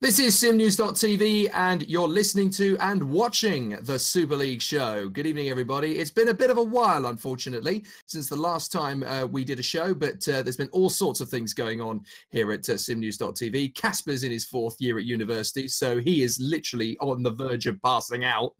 This is SimNews.TV, and you're listening to and watching the Super League show. Good evening, everybody. It's been a bit of a while, unfortunately, since the last time we did a show, but there's been all sorts of things going on here at SimNews.TV. Kacper's in his 4th year at university, so he is literally on the verge of passing out.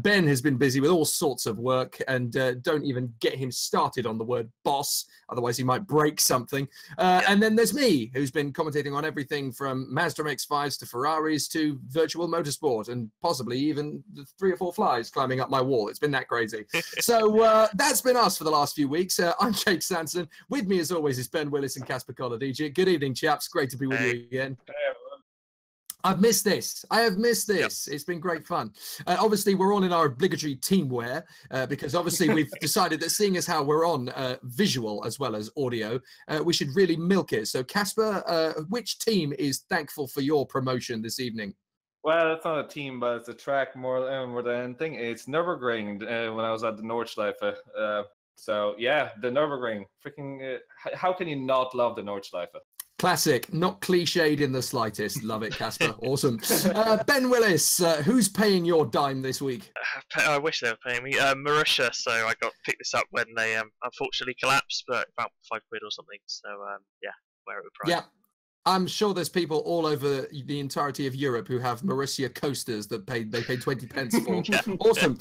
Ben has been busy with all sorts of work, and don't even get him started on the word boss, otherwise he might break something. And then there's me, who's been commentating on everything from Mazda MX-5s to Ferraris to virtual motorsport, and possibly even 3 or 4 flies climbing up my wall. It's been that crazy. So that's been us for the last few weeks. I'm Jake Sanson. With me, as always, is Ben Willis and Kacper and Ben. Good evening, chaps. Great to be with you again. I've missed this. I have missed this. Yep. It's been great fun. Obviously, we're all in our obligatory team wear because obviously we've decided that seeing as how we're on visual as well as audio, we should really milk it. So, Kacper, which team is thankful for your promotion this evening? Well, it's not a team, but it's a track more than anything. It's Nürburgring when I was at the Nordschleife. So, yeah, the Nürburgring. Freaking, how can you not love the Nordschleife? Classic, not cliched in the slightest. Love it, Kacper. Awesome. Ben Willis, who's paying your dime this week? I wish they were paying me. Marussia, so I got picked this up when they unfortunately collapsed, but about £5 or something. So yeah, where it would price. Yeah. I'm sure there's people all over the entirety of Europe who have Marussia coasters that they pay 20 pence for. Yeah. Awesome.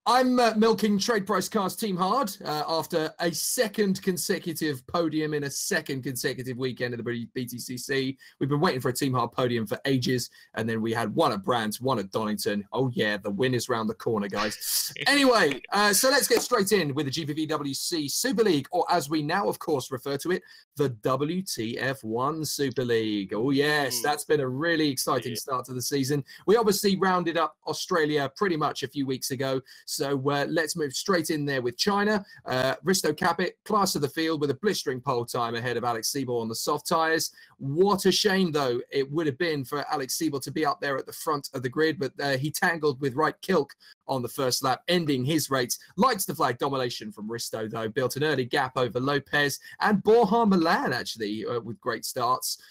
I'm milking Trade Price Cars Team Hard after a 2nd consecutive podium in a 2nd consecutive weekend of the BTCC. We've been waiting for a Team Hard podium for ages, and then we had one at Brands, one at Donington. Oh yeah, the win is round the corner, guys. Anyway, so let's get straight in with the GPVWC Super League, or as we now, of course, refer to it, the WTF1 Super League. Oh yes, that's been a really exciting start to the season. We obviously rounded up Australia pretty much a few weeks ago. So let's move straight in there with China. Risto Capit, class of the field with a blistering pole time ahead of Alex Siebel on the soft tyres. What a shame, though, it would have been for Alex Siebel to be up there at the front of the grid, but he tangled with Right Kilk on the first lap, ending his race. Lights the flag domination from Risto, though, built an early gap over Lopez and Borja Milan, actually, with great starts.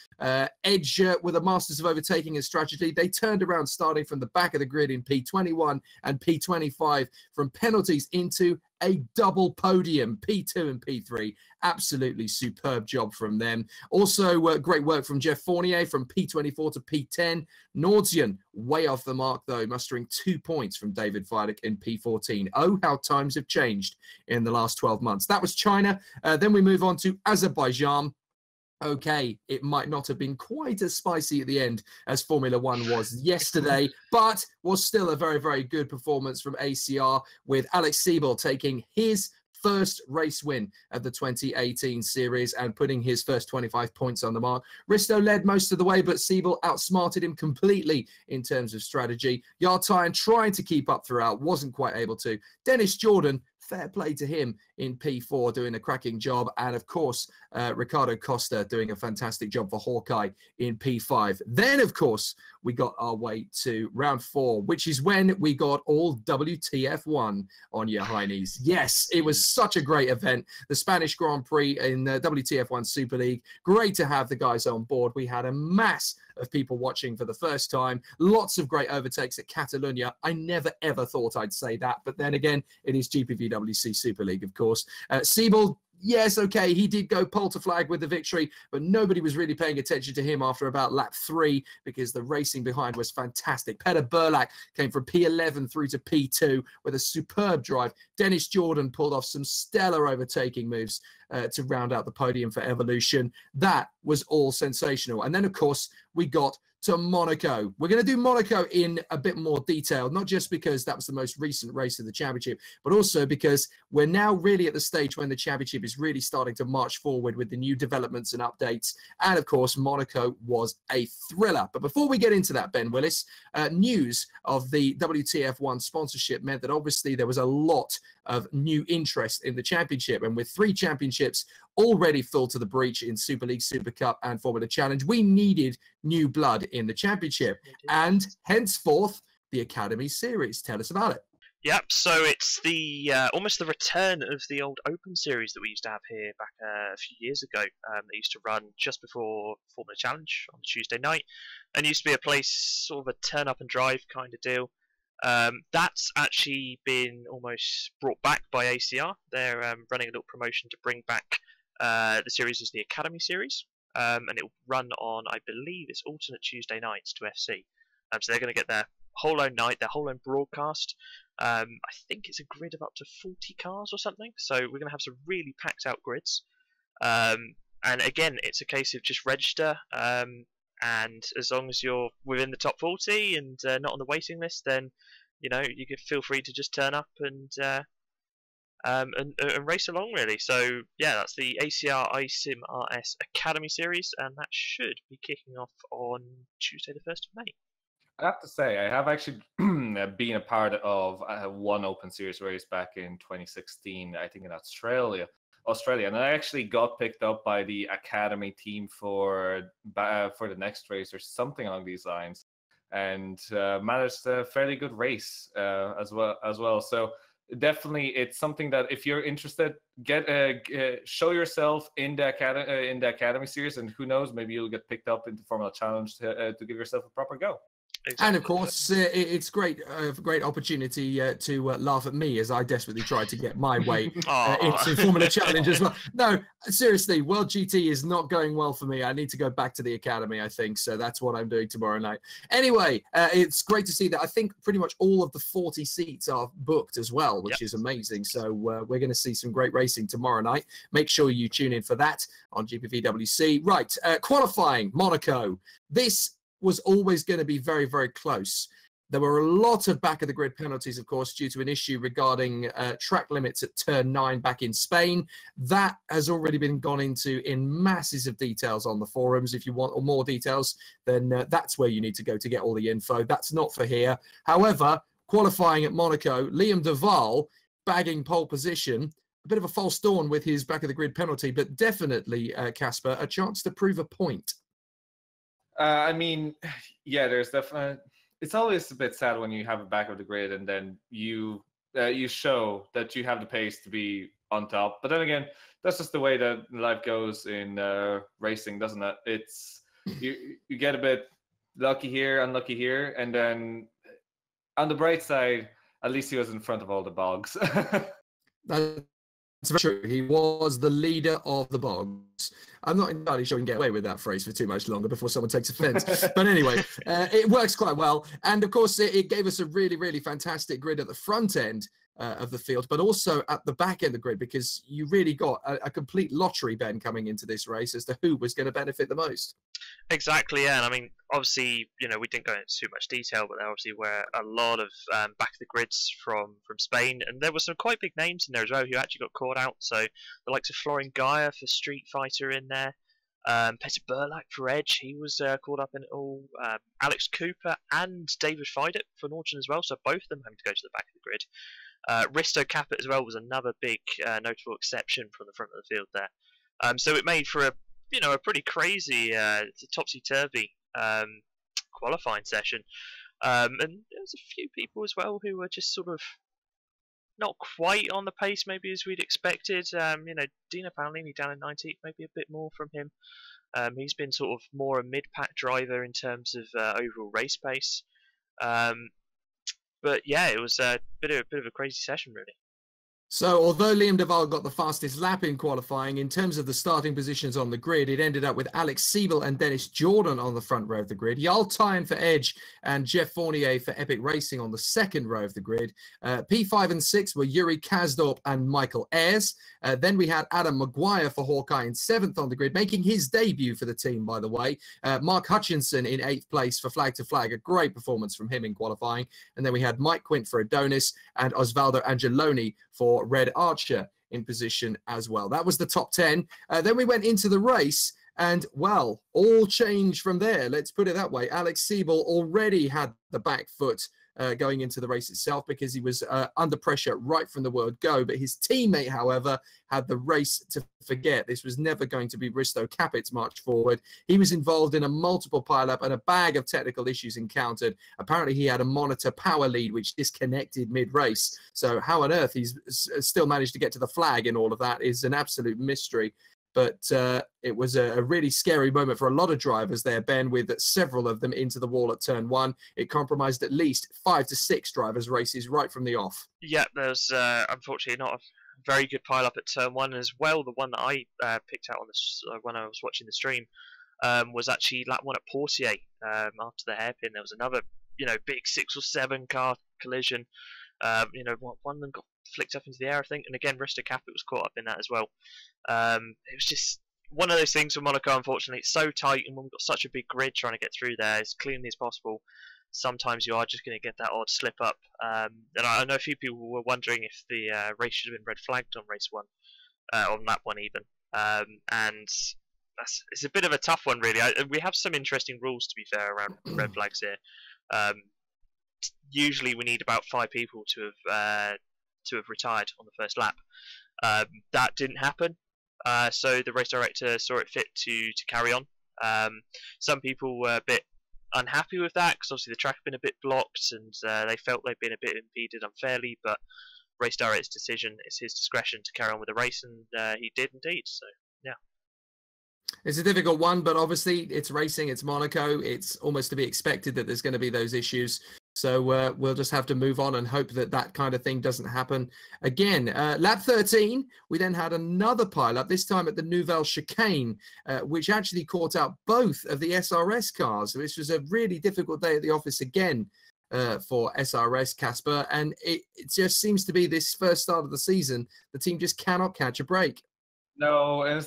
Edge with a Masters of Overtaking and strategy. They turned around starting from the back of the grid in P21 and P25 from penalties into a double podium, P2 and P3. Absolutely superb job from them. Also, great work from Jeff Fournier from P24 to P10. Nordsian, way off the mark, though, mustering 2 points from David Vidic in P14. Oh, how times have changed in the last 12 months. That was China. Then we move on to Azerbaijan. Okay, it might not have been quite as spicy at the end as Formula One was yesterday, but was still a very, very good performance from ACR, with Alex Siebel taking his first race win of the 2018 series and putting his first 25 points on the mark. Risto led most of the way, but Siebel outsmarted him completely in terms of strategy. Yartine trying to keep up throughout, wasn't quite able to. Dennis Jordan, fair play to him in P4, doing a cracking job. And of course, Ricardo Costa doing a fantastic job for Hawkeye in P5. Then, of course, we got our way to round 4, which is when we got all WTF1 on your heinies. Yes, it was such a great event. The Spanish Grand Prix in the WTF1 Super League. Great to have the guys on board. We had a mass of people watching for the first time. Lots of great overtakes at Catalonia. I never, ever thought I'd say that. But then again, it is GPVWC Super League, of course. Siebel, yes, okay, he did go pole to flag with the victory, but nobody was really paying attention to him after about lap 3 because the racing behind was fantastic. Peter Burlak came from P11 through to P2 with a superb drive. Dennis Jordan pulled off some stellar overtaking moves to round out the podium for Evolution. That was all sensational. And then, of course, we got to Monaco. We're going to do Monaco in a bit more detail, not just because that was the most recent race of the championship, but also because we're now really at the stage when the championship is really starting to march forward with the new developments and updates. And of course, Monaco was a thriller. But before we get into that, Ben Willis, news of the WTF1 sponsorship meant that obviously there was a lot of new interest in the championship. And with 3 championships already full to the breach in Super League, Super Cup and Formula Challenge, we needed new blood in the championship, and henceforth the Academy Series. Tell us about it. Yep, so it's the almost the return of the old Open series that we used to have here back a few years ago. They used to run just before Formula Challenge on Tuesday night, and used to be a place sort of a turn up and drive kind of deal. That's actually been almost brought back by ACR. They're running a little promotion to bring back the series as the Academy series, and it will run on, I believe, it's alternate Tuesday nights to FC. So they're going to get their whole own night, their whole own broadcast. I think it's a grid of up to 40 cars or something. So we're going to have some really packed out grids. And again, it's a case of just register. And as long as you're within the top 40 and not on the waiting list, then you can feel free to just turn up and race along really. So yeah, that's the ACR iSim RS Academy series, and that should be kicking off on Tuesday the 1st of May. I have to say, I have actually been a part of one Open Series race back in 2016, I think in Australia, and I actually got picked up by the Academy team for the next race or something along these lines, and managed a fairly good race as well. So definitely, it's something that if you're interested, show yourself in the Academy series, and who knows, maybe you'll get picked up into Formula Challenge to give yourself a proper go. Exactly. And of course, it's great, great opportunity to laugh at me as I desperately try to get my way into Formula Challenge as well. No, seriously, World GT is not going well for me. I need to go back to the Academy, I think. So that's what I'm doing tomorrow night. Anyway, it's great to see that. I think pretty much all of the 40 seats are booked as well, which is amazing. So we're going to see some great racing tomorrow night. Make sure you tune in for that on GPVWC. Right, qualifying, Monaco. This was always going to be very, very close. There were a lot of back-of-the-grid penalties, of course, due to an issue regarding track limits at Turn 9 back in Spain. That has already been gone into in masses of details on the forums. If you want more details, then that's where you need to go to get all the info. That's not for here. However, qualifying at Monaco, Liam Duval bagging pole position. A bit of a false dawn with his back-of-the-grid penalty, but definitely, Kacper, a chance to prove a point. I mean, yeah, there's definitely. It's always a bit sad when you have a back of the grid and then you show that you have the pace to be on top. But then again, that's just the way that life goes in racing, doesn't it? It's you get a bit lucky here, unlucky here, and then on the bright side, at least he was in front of all the bogs. That's very true. He was the leader of the bogs. I'm not entirely sure we can get away with that phrase for too much longer before someone takes offense. But anyway, it works quite well. And of course, it gave us a really, really fantastic grid at the front end of the field, but also at the back end of the grid, because you really got a complete lottery, Ben, coming into this race as to who was going to benefit the most. Exactly, yeah. And I mean, obviously, we didn't go into too much detail, but there obviously were a lot of back of the grids from Spain, and there were some quite big names in there as well who actually got caught out. So the likes of Florian Gaia for Street Fighter in there, Peter Burlak for Edge, he was caught up in it all. Alex Cooper and David Fidett for Norton as well, so both of them having to go to the back of the grid. Risto Caput as well was another big notable exception from the front of the field there. So it made for a pretty crazy, topsy-turvy qualifying session. And there's a few people as well who were just sort of not quite on the pace maybe as we'd expected. Dino Paolini down in 19th, maybe a bit more from him. He's been sort of more a mid-pack driver in terms of overall race pace. But yeah, it was a bit of a crazy session, really. So although Liam Duval got the fastest lap in qualifying, in terms of the starting positions on the grid, it ended up with Alex Siebel and Dennis Jordan on the front row of the grid, Jarl Tyen for Edge and Jeff Fournier for Epic Racing on the second row of the grid. P5 and 6 were Yuri Kasdorp and Michael Ayres. Then we had Adam Maguire for Hawkeye in 7th on the grid, making his debut for the team, by the way. Mark Hutchinson in 8th place for Flag to Flag, a great performance from him in qualifying. And then we had Mike Quint for Adonis and Osvaldo Angeloni for Red Archer in position as well. That was the top 10. Then we went into the race and, well, all changed from there. Let's put it that way. Alex Siebel already had the back foot going into the race itself because he was under pressure right from the word go. But his teammate, however, had the race to forget. This was never going to be Risto Capit's march forward. He was involved in a multiple pileup and a bag of technical issues encountered. Apparently, he had a monitor power lead which disconnected mid-race. So how on earth he's still managed to get to the flag in all of that is an absolute mystery. But it was a really scary moment for a lot of drivers there, Ben, with several of them into the wall at turn 1. It compromised at least 5 to 6 drivers' races right from the off. Yeah, there's unfortunately not a very good pile up at turn 1 as well. The one that I picked out on this when I was watching the stream was actually lap 1 at Portier. After the hairpin, there was another, big 6 or 7 car collision. One of them got flicked up into the air, I think, and again, Risto Capit was caught up in that as well. It was just one of those things with Monaco, unfortunately. It's so tight, and when we've got such a big grid trying to get through there as cleanly as possible, sometimes you are just going to get that odd slip up. And I know a few people were wondering if the race should have been red flagged on race 1, on lap 1 even. And it's a bit of a tough one, really. We have some interesting rules, to be fair, around red flags here. Usually we need about 5 people to have retired on the first lap. That didn't happen, so the race director saw it fit to carry on. Some people were a bit unhappy with that because obviously the track had been a bit blocked and they felt they'd been a bit impeded unfairly, but race director's decision, it's his discretion to carry on with the race, and he did indeed. So yeah. It's a difficult one, but obviously it's racing, it's Monaco. It's almost to be expected that there's going to be those issues. So we'll just have to move on and hope that that kind of thing doesn't happen again. Lap 13, we then had another pileup, this time at the Nouvelle Chicane, which actually caught out both of the SRS cars. This was a really difficult day at the office again for SRS, Kacper. And it just seems to be this first start of the season, the team just cannot catch a break. No, and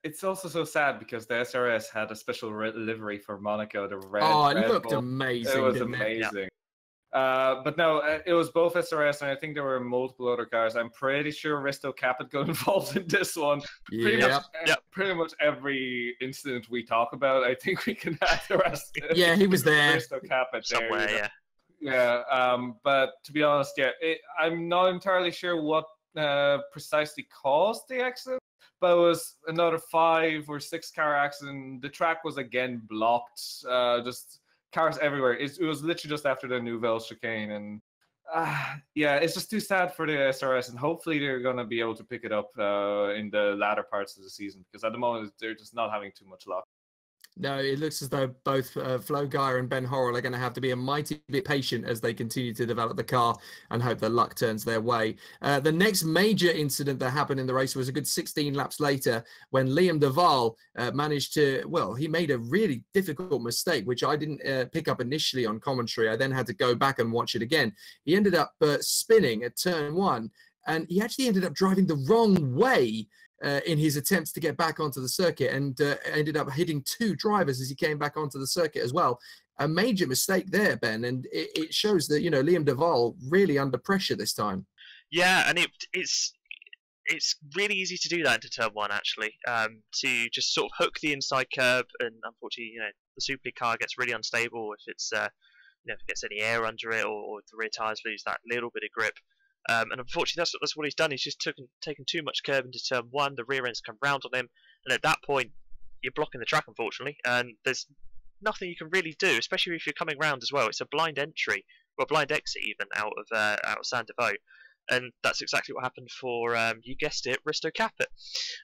it's also so sad because the SRS had a special livery for Monaco, the red. Oh, it Red looked Bull. amazing. It was didn't amazing. But no, it was both SRS, and I think there were multiple other cars. I'm pretty sure Risto Capit got involved in this one. Pretty much every incident we talk about, I think we can add the rest. Yeah, he was there. Risto Capit somewhere, there, yeah. But to be honest, I'm not entirely sure what precisely caused the accident. But it was another 5 or 6 car accident. The track was again blocked. Just cars everywhere. It was literally just after the Nouvelle Chicane, and it's just too sad for the SRS. And hopefully they're gonna be able to pick it up in the latter parts of the season, because at the moment they're just not having too much luck. No, it looks as though both Flo Geyer and Ben Horrell are going to have to be a mighty bit patient as they continue to develop the car and hope that luck turns their way. The next major incident that happened in the race was a good 16 laps later when Liam Duval managed to, he made a really difficult mistake, which I didn't pick up initially on commentary. I then had to go back and watch it again. He ended up spinning at turn 1, and he actually ended up driving the wrong way in his attempts to get back onto the circuit, and ended up hitting 2 drivers as he came back onto the circuit as well. A major mistake there, Ben, and it shows that, Liam Duval really under pressure this time. Yeah, and it's really easy to do that into turn 1, actually, to just sort of hook the inside curb, and unfortunately, the Superleague car gets really unstable if it's if it gets any air under it, or if the rear tyres lose that little bit of grip. And unfortunately, that's what he's done. He's just taken too much curb into turn 1. The rear end's come round on him, and at that point, you're blocking the track, unfortunately. And there's nothing you can really do, especially if you're coming round as well. It's a blind entry, or blind exit even, out of Saint-Devoux. And that's exactly what happened for, you guessed it, Risto Capit.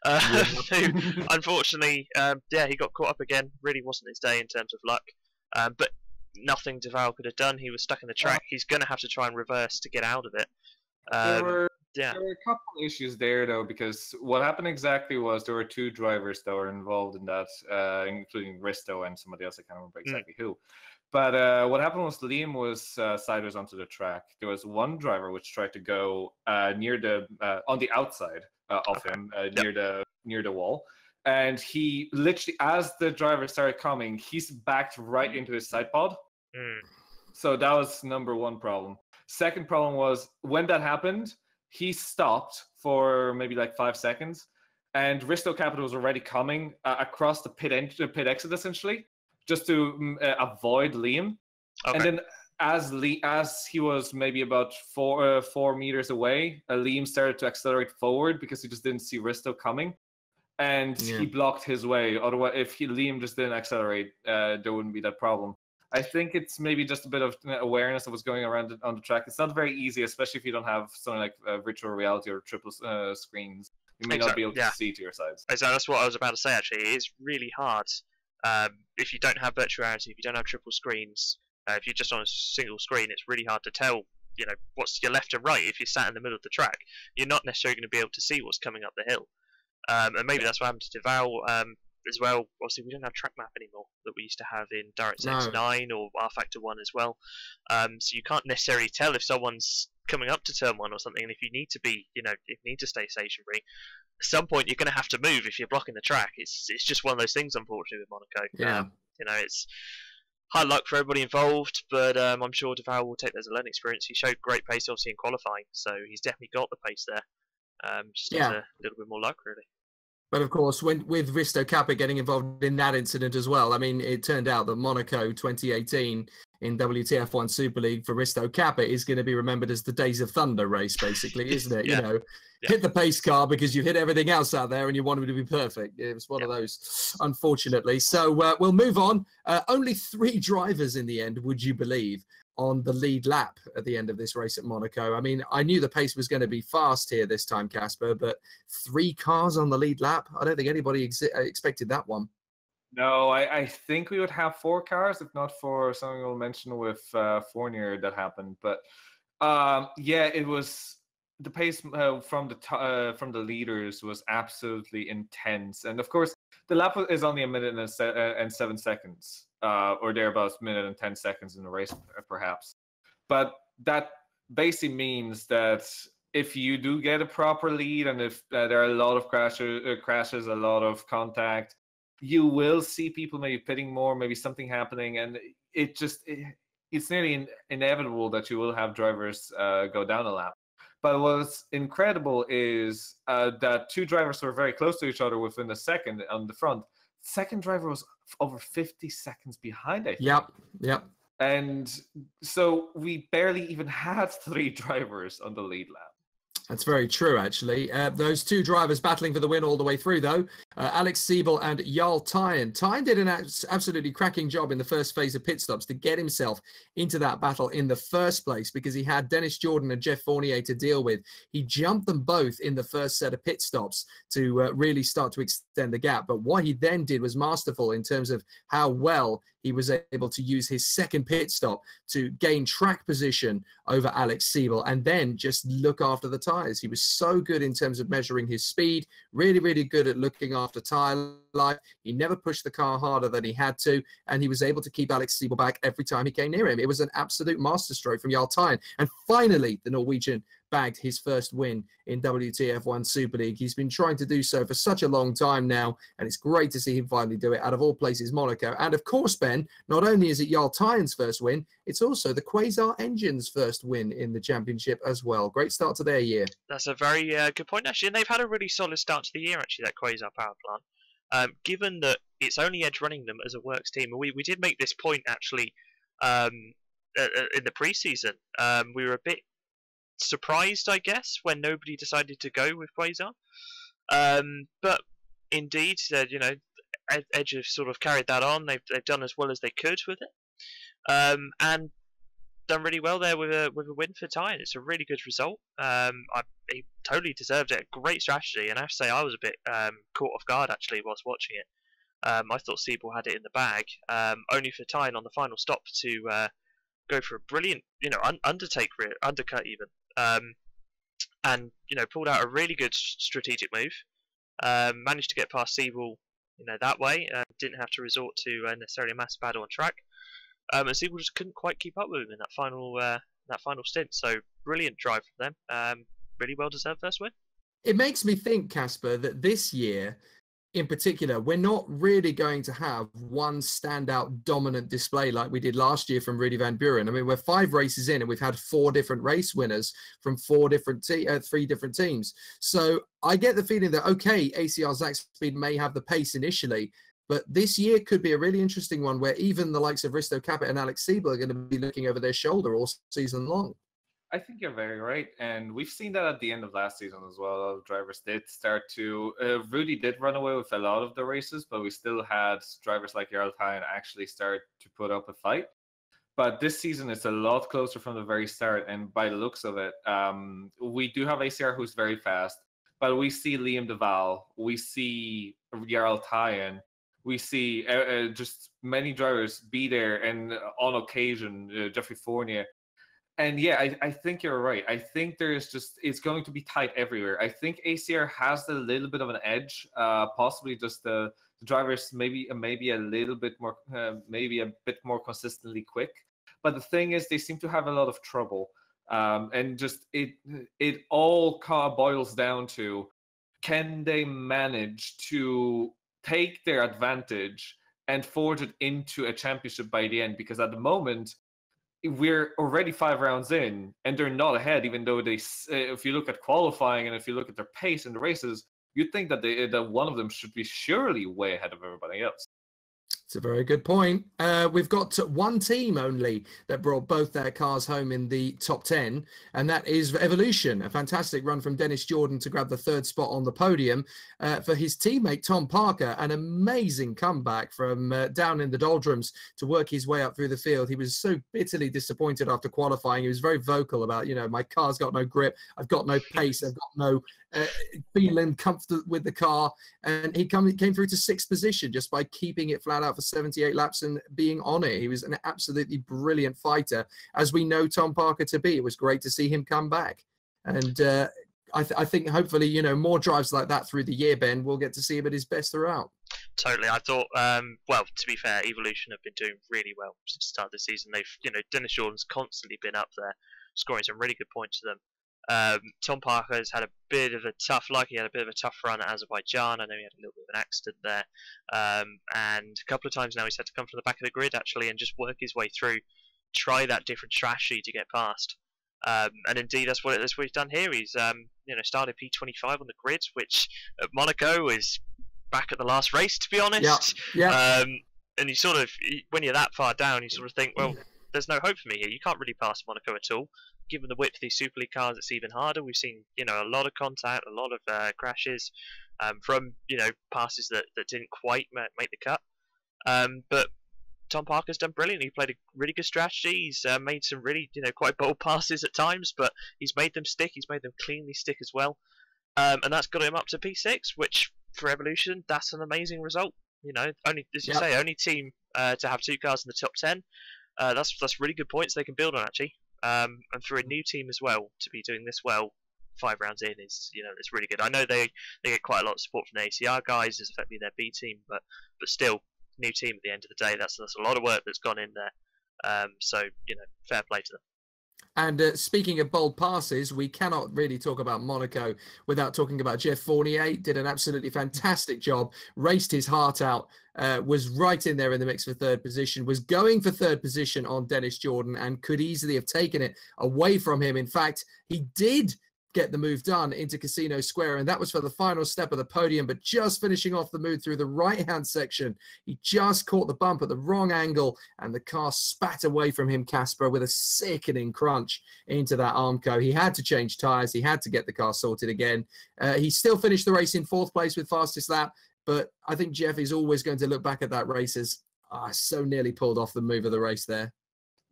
Who, unfortunately, he got caught up again. Really wasn't his day in terms of luck. But nothing Duval could have done. He was stuck in the track. He's going to have to try and reverse to get out of it. There were a couple of issues there, though, because what happened exactly was there were 2 drivers that were involved in that, including Risto and somebody else. I can't remember exactly who. But what happened was Liam was sideways onto the track. There was one driver which tried to go near the on the outside of him, near the wall. And he literally, as the driver started coming, he's backed right into his side pod. So that was number 1 problem. Second problem was when that happened, he stopped for maybe like 5 seconds, and Risto Capit was already coming across the pit exit essentially, just to avoid Liam. And then as he was maybe about 4 meters away, Liam started to accelerate forward because he just didn't see Risto coming, and he blocked his way. Otherwise, if Liam just didn't accelerate, there wouldn't be that problem. I think it's maybe just a bit of awareness of what's going around on the track. It's not very easy, especially if you don't have something like virtual reality or triple screens. You may not be able to see to your sides. Exactly, that's what I was about to say, actually. It is really hard if you don't have virtual reality, if you don't have triple screens. If you're just on a single screen, it's really hard to tell, what's your left and right. If you're sat in the middle of the track, you're not necessarily going to be able to see what's coming up the hill. And maybe that's what happened to Deval as well. Obviously, we don't have track map anymore that we used to have in DirectX 9 or Rfactor 1 as well. So you can't necessarily tell if someone's coming up to turn 1 or something. And if you need to be, if you need to stay stationary, at some point you're going to have to move if you're blocking the track. It's just one of those things, unfortunately, with Monaco. It's hard luck for everybody involved, but I'm sure Deval will take that as a learning experience. He showed great pace, obviously, in qualifying, so he's definitely got the pace there. Just needs a little bit more luck, really. But of course, with Risto Kacper getting involved in that incident as well, I mean, it turned out that Monaco 2018 in WTF1 Super League for Risto Kacper is going to be remembered as the Days of Thunder race, basically, isn't it? Hit the pace car because you hit everything else out there and you want it to be perfect. It was one of those, unfortunately. So we'll move on. Only 3 drivers in the end, would you believe, on the lead lap at the end of this race at Monaco. I mean, I knew the pace was going to be fast here this time, Kacper, but 3 cars on the lead lap? I don't think anybody expected that one. No, I think we would have 4 cars, if not for something we'll mention with Fournier that happened. But it was the pace from the leaders was absolutely intense, and of course the lap is only a minute and 7 seconds, or thereabouts, minute and 10 seconds in the race, perhaps. But that basically means that if you do get a proper lead, and if there are a lot of crashes, a lot of contact, you will see people maybe pitting more, maybe something happening, and it's nearly inevitable that you will have drivers go down a lap. But what's incredible is that 2 drivers were very close to each other within a second on the front. Second driver was over 50 seconds behind, I think. Yep. And so we barely even had 3 drivers on the lead lap. That's very true, actually. Those 2 drivers battling for the win all the way through, though. Alex Siebel and Jarl Tyne. Tyne did an absolutely cracking job in the first phase of pit stops to get himself into that battle in the first place because he had Dennis Jordan and Jeff Fournier to deal with. He jumped them both in the first set of pit stops to really start to extend the gap. But what he then did was masterful in terms of how well he was able to use his second pit stop to gain track position over Alex Siebel and then just look after the tyres. He was so good in terms of measuring his speed, really, really good at looking after tyre life. He never pushed the car harder than he had to, and he was able to keep Alex Siebel back every time he came near him. It was an absolute masterstroke from Jarl Tyne. And finally, the Norwegian bagged his first win in WTF1 Super League. He's been trying to do so for such a long time now, and it's great to see him finally do it out of all places, Monaco. And of course, Ben, not only is it Jarl Tyne's first win, it's also the Quasar Engine's first win in the championship as well. Great start to their year. That's a very good point, actually. And they've had a really solid start to the year, actually, that Quasar power plant. Given that it's only Edge running them as a works team, we did make this point, actually, in the preseason. We were a bit surprised, I guess, when nobody decided to go with Quasar. But indeed, Edge have sort of carried that on. They've done as well as they could with it, and done really well there with a win for Tyne. It's a really good result. He totally deserved it. Great strategy, and I have to say I was a bit caught off guard actually whilst watching it. I thought Siebel had it in the bag, only for Tyne on the final stop to go for a brilliant, undercut even. And pulled out a really good strategic move. Managed to get past Siebel, that way. Didn't have to resort to necessarily a massive battle on track. And Siebel just couldn't quite keep up with him in that final stint. So brilliant drive from them. Really well deserved first win. It makes me think, Kacper, that this year, in particular, we're not really going to have one standout dominant display like we did last year from Rudy Van Buren. I mean, we're 5 races in and we've had 4 different race winners from 3 different teams. So I get the feeling that, okay, ACR Zakspeed may have the pace initially, But this year could be a really interesting one where even the likes of Risto Capit and Alex Siebel are going to be looking over their shoulder all season long. I think you're very right. And we've seen that at the end of last season as well. A lot of drivers did start to... Rudy did run away with a lot of the races, but we still had drivers like Jarl Tyen actually start to put up a fight. But this season, it's a lot closer from the very start. And by the looks of it, we do have ACR who's very fast. But we see Liam Duval. We see Jarl Tyen. We see just many drivers be there. And on occasion, Jeffrey Fournier. And yeah, I think you're right. I think there's just, it's going to be tight everywhere. I think ACR has a little bit of an edge, possibly just the drivers maybe a little bit more, maybe a bit more consistently quick. But the thing is, they seem to have a lot of trouble. And just it all kind of boils down to, can they manage to take their advantage and forge it into a championship by the end? Because at the moment, we're already 5 rounds in and they're not ahead, even though they, if you look at qualifying and if you look at their pace in the races, you'd think that that one of them should be surely way ahead of everybody else. It's a very good point. We've got one team only that brought both their cars home in the top 10, and that is Evolution. A fantastic run from Dennis Jordan to grab the 3rd spot on the podium. For his teammate, Tom Parker, an amazing comeback from down in the doldrums to work his way up through the field. He was so bitterly disappointed after qualifying. He was very vocal about, my car's got no grip, I've got no pace, I've got no feeling comfortable with the car, and he came through to 6th position just by keeping it flat out for 78 laps and being on it. He was an absolutely brilliant fighter, as we know Tom Parker to be. It was great to see him come back, and I think hopefully more drives like that through the year, Ben, we'll get to see him at his best throughout. Totally. I thought, well, to be fair, Evolution have been doing really well since the start of the season. They've, Dennis Jordan's constantly been up there, scoring some really good points to them. Tom Parker has had a bit of a tough run at Azerbaijan. I know he had a little bit of an accident there, and a couple of times now he's had to come from the back of the grid actually and just work his way through, try that different strategy to get past. And indeed, that's what he's done here. He's started P25 on the grid, which at Monaco is back at the last race, to be honest. Yeah. And when you're that far down, you sort of think, well, there's no hope for me here. You can't really pass Monaco at all. Given the width of these Super League cars, it's even harder. We've seen, a lot of contact, a lot of crashes from, passes that didn't quite make the cut. But Tom Parker's done brilliantly. He played a really good strategy. He's made some really, quite bold passes at times, but he's made them stick. He's made them cleanly stick as well. And that's got him up to P6, which for Evolution, that's an amazing result. Only, as you say, only team to have 2 cars in the top 10. That's really good points they can build on, actually. And for a new team as well to be doing this well 5 rounds in is, it's really good. I know they get quite a lot of support from the ACR guys, it's effectively their B team, but still, new team at the end of the day. That's a lot of work that's gone in there. So fair play to them. And speaking of bold passes, we cannot really talk about Monaco without talking about Jeff Fournier. Did an absolutely fantastic job, raced his heart out, was right in there in the mix for 3rd position, was going for 3rd position on Dennis Jordan and could easily have taken it away from him. In fact, he did get the move done into Casino Square, and that was for the final step of the podium, but just finishing off the move through the right-hand section, he just caught the bump at the wrong angle, and the car spat away from him, Kacper, with a sickening crunch into that Armco. He had to change tyres. He had to get the car sorted again. He still finished the race in 4th place with fastest lap, but I think Jeff is always going to look back at that race as so nearly pulled off the move of the race there.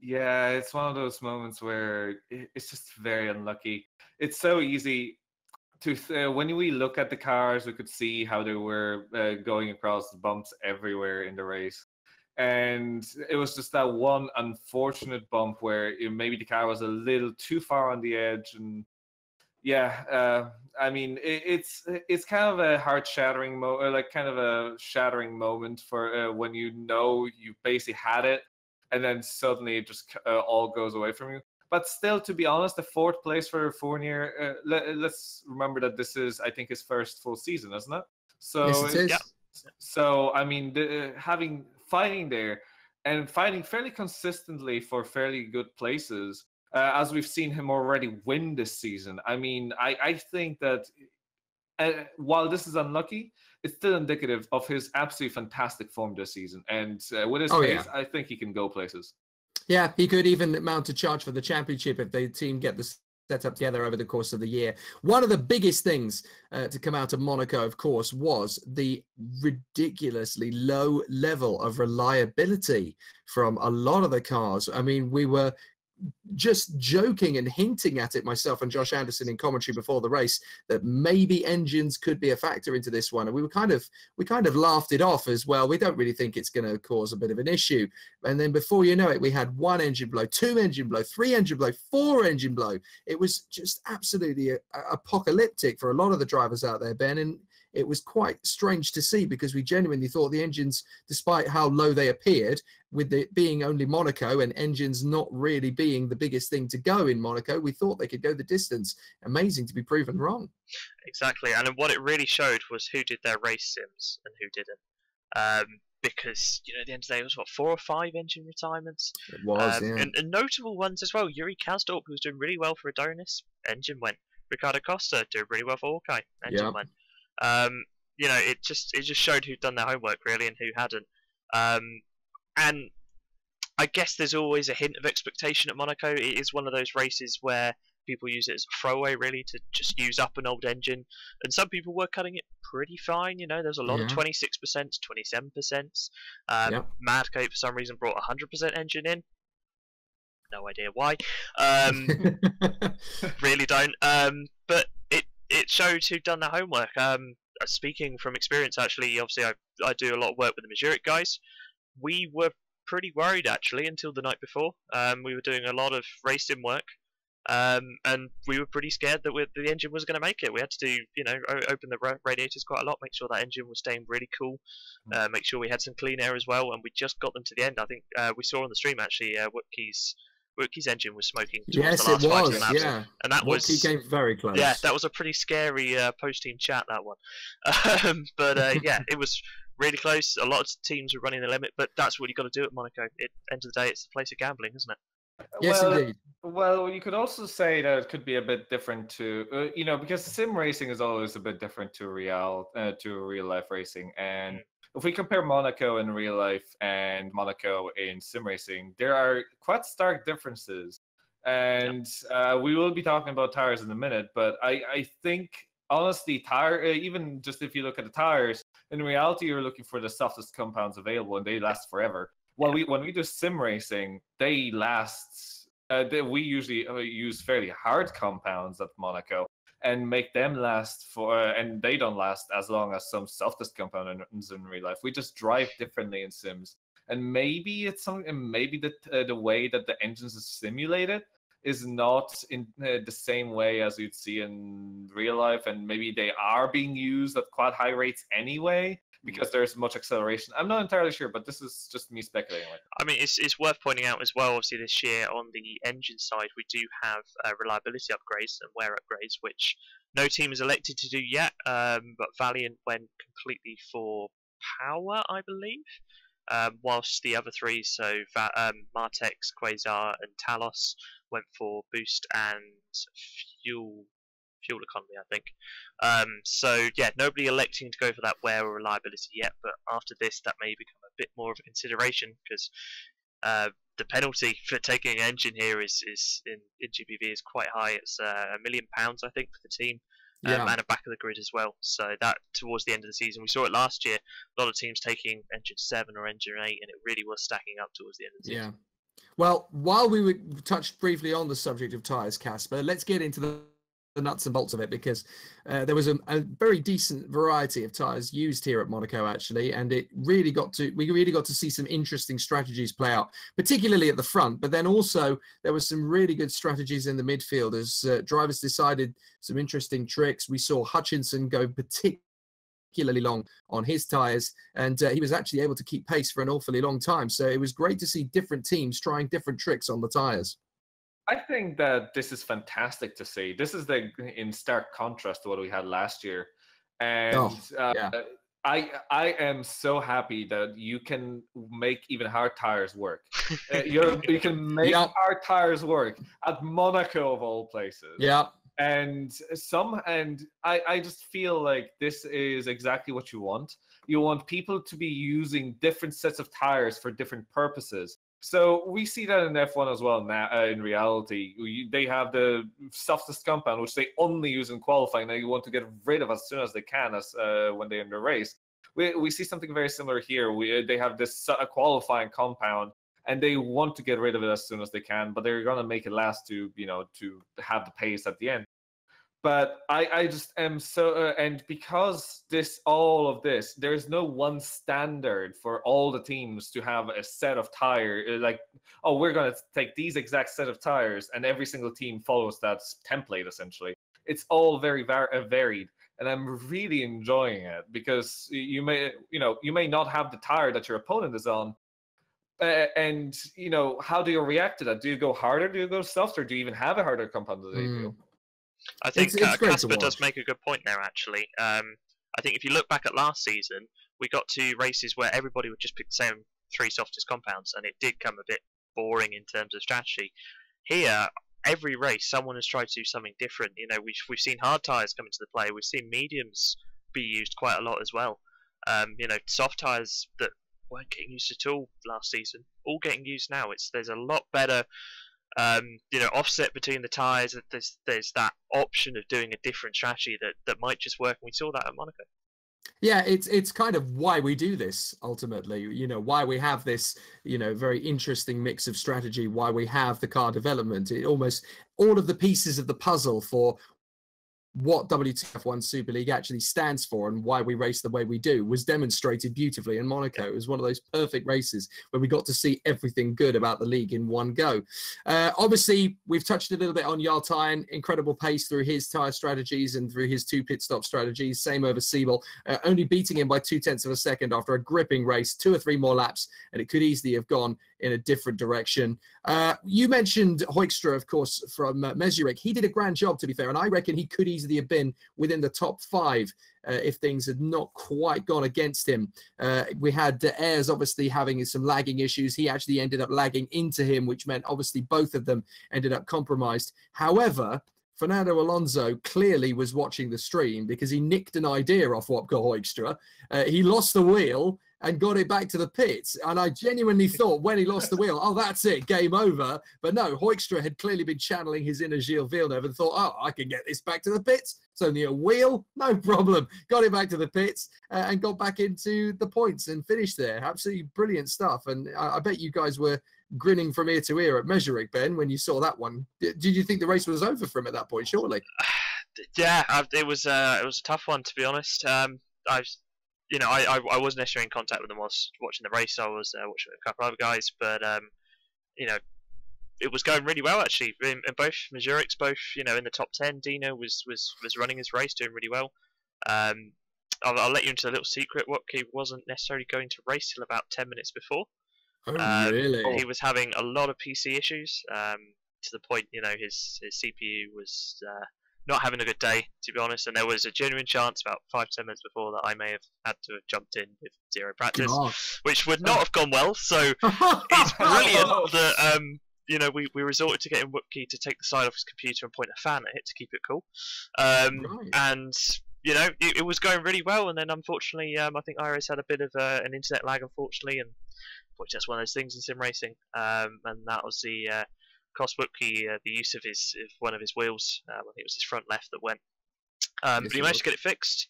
Yeah, it's one of those moments where it's just very unlucky. It's so easy to, when we look at the cars, we could see how they were going across the bumps everywhere in the race. And it was just that one unfortunate bump where maybe the car was a little too far on the edge. And yeah, I mean, it's kind of a heart-shattering kind of a shattering moment for when you basically had it, and then suddenly it just all goes away from you. But still, to be honest, the 4th place for Fournier, let's remember that this is, I think, his first full season, isn't it? So, yes, it is. Yeah. So, I mean, fighting there and fighting fairly consistently for fairly good places, as we've seen him already win this season. I mean, I think that while this is unlucky, it's still indicative of his absolutely fantastic form this season. And with his Oh, pace, yeah. I think he can go places. Yeah, he could even mount a charge for the championship if the team get the set up together over the course of the year. One of the biggest things to come out of Monaco, of course, was the ridiculously low level of reliability from a lot of the cars. I mean, we were just joking and hinting at it, myself and Josh Anderson, in commentary before the race, that maybe engines could be a factor into this one, and we kind of laughed it off as well. We don't really think it's going to cause a bit of an issue. And then before you know it, we had 1 engine blow, 2 engine blow, 3 engine blow, 4 engine blow. It was just absolutely apocalyptic for a lot of the drivers out there, Ben, and it was quite strange to see, because we genuinely thought the engines, despite how low they appeared, with it being only Monaco and engines not really being the biggest thing to go in Monaco, we thought they could go the distance. Amazing to be proven wrong. Exactly, and what it really showed was who did their race sims and who didn't. Because, at the end of the day, it was, 4 or 5 engine retirements? It was, yeah. And notable ones as well. Yuri Kasdorp, who was doing really well for Adonis, engine went. Ricardo Costa doing really well for Hawkeye, engine went. It just showed who'd done their homework, really, and who hadn't. And I guess there's always a hint of expectation at Monaco. It is one of those races where people use it as a throwaway, really, to just use up an old engine. And some people were cutting it pretty fine. There's a lot of 26%, 27%. Madcoat, for some reason, brought 100% engine in. No idea why. Really don't. But it showed who'd done their homework. Speaking from experience, actually, obviously I do a lot of work with the Mazurek guys. We were pretty worried, actually, until the night before. We were doing a lot of racing work, and we were pretty scared that the engine was going to make it. We had to do, open the radiators quite a lot, make sure that engine was staying really cool, make sure we had some clean air as well, and we just got them to the end. I think we saw on the stream, actually, Wookie's engine was smoking towards the last 5 laps, yeah. And that was, he came very close. Yeah, that was a pretty scary post-team chat, that one. Yeah, it was really close. A lot of teams were running the limit, but that's what you got to do at Monaco. At the end of the day, it's the place of gambling, isn't it? Yes, indeed. Well, you could also say that it could be a bit different to, because sim racing is always a bit different to real life racing. And if we compare Monaco in real life and Monaco in sim racing, there are quite stark differences. And we will be talking about tires in a minute, but I think, honestly, even just if you look at the tires, in reality, you're looking for the softest compounds available, and they last forever. When we do sim racing, they last. We usually use fairly hard compounds at Monaco and make them last and they don't last as long as some softest compounds in real life. We just drive differently in sims, and maybe it's something. Maybe the way that the engines are simulated is not in the same way as you'd see in real life, and maybe they are being used at quite high rates anyway because there's much acceleration. I'm not entirely sure, but this is just me speculating. I mean, it's worth pointing out as well, obviously, this year on the engine side, we do have reliability upgrades and wear upgrades, which no team has elected to do yet, but Valiant went completely for power, I believe, whilst the other three, so Martex, Quasar, and Talos, went for boost and fuel economy, I think. So yeah, nobody electing to go for that wear or reliability yet, but after this that may become a bit more of a consideration, because the penalty for taking an engine here is in GPV is quite high. It's £1 million, I think, for the team. And a back of the grid as well. So that towards the end of the season, we saw it last year. A lot of teams taking engine 7 or engine 8, and it really was stacking up towards the end of the season. Well, while we touched briefly on the subject of tyres, Kacper, let's get into the nuts and bolts of it, because there was a very decent variety of tyres used here at Monaco, actually, and we really got to see some interesting strategies play out, particularly at the front. But then also there was some really good strategies in the midfield as drivers decided some interesting tricks. We saw Hutchinson go particularly long on his tyres, and he was actually able to keep pace for an awfully long time. So it was great to see different teams trying different tricks on the tyres. I think that this is fantastic to see. This is in stark contrast to what we had last year, and I am so happy that you can make even hard tires work. You can make hard tires work at Monaco of all places. Yeah. And I just feel like this is exactly what you want. You want people to be using different sets of tires for different purposes. So we see that in F1 as well now. In reality, they have the softest compound, which they only use in qualifying. They want to get rid of as soon as they can, as when they're in the race. We see something very similar here. They have this qualifying compound, and they want to get rid of it as soon as they can, but they're gonna make it last to to have the pace at the end. But I just am so, and because all of this, there's no one standard for all the teams to have a set of tire, like, oh, we're going to take these exact set of tires, and every single team follows that template, essentially. It's all very varied, and I'm really enjoying it, because you may not have the tire that your opponent is on, and, how do you react to that? Do you go harder? Do you go softer? Do you even have a harder compound than they do? I think Kacper does make a good point there, actually. I think if you look back at last season, we got to races where everybody would just pick the same 3 softest compounds, and it did come a bit boring in terms of strategy. Here, every race, someone has tried to do something different. We've seen hard tyres come into the play. We've seen mediums be used quite a lot as well. Soft tyres that weren't getting used at all last season, all getting used now. There's a lot better offset between the tyres. There's that option of doing a different strategy that might just work, and we saw that at Monaco. Yeah, it's kind of why we do this ultimately. Why we have this very interesting mix of strategy. Why we have the car development. It almost all of the pieces of the puzzle for what WTF1 Super League actually stands for and why we race the way we do was demonstrated beautifully in Monaco. It was one of those perfect races where we got to see everything good about the league in one go. Obviously, we've touched a little bit on Jarl Tyne, incredible pace through his tyre strategies and through his 2 pit stop strategies. Same over Siebel, only beating him by 0.2 of a second after a gripping race, 2 or 3 more laps, and it could easily have gone in a different direction. You mentioned Hoekstra, of course, from Mesurek. He did a grand job, to be fair, and I reckon he could easily have been within the top 5 if things had not quite gone against him. We had Ayres obviously having some lagging issues. He actually ended up lagging into him, which meant obviously both of them ended up compromised. However, Fernando Alonso clearly was watching the stream because he nicked an idea off Wopke Hoekstra. He lost the wheel and got it back to the pits. And I genuinely thought when he lost the wheel, oh, that's it, game over. But no, Hoekstra had clearly been channeling his inner Gilles Villeneuve and thought, oh, I can get this back to the pits. It's only a wheel, no problem. Got it back to the pits and got back into the points and finished there. Absolutely brilliant stuff. And I bet you guys were grinning from ear to ear at Mesurek, Ben, when you saw that one. Did you think the race was over for him at that point, surely? Yeah, it was a tough one, to be honest. I wasn't necessarily in contact with them whilst watching the race. I was watching with a couple of other guys, but it was going really well actually. In both Mesurek's, in the top 10. Dino was running his race, doing really well. I'll let you into a little secret. Wopke wasn't necessarily going to race till about 10 minutes before. Oh, really? He was having a lot of PC issues, to the point, his CPU was not having a good day, to be honest, and there was a genuine chance about 5-10 minutes before that I may have had to have jumped in with 0 practice, which would not have gone well. So it's brilliant that we resorted to getting Wopke to take the side off his computer and point a fan at it to keep it cool, and it was going really well. And then unfortunately, I think Iris had a bit of an internet lag, unfortunately, and that's one of those things in sim racing, and that was the cost Wopke the use of one of his wheels. I think it was his front left that went. But he managed to get it fixed,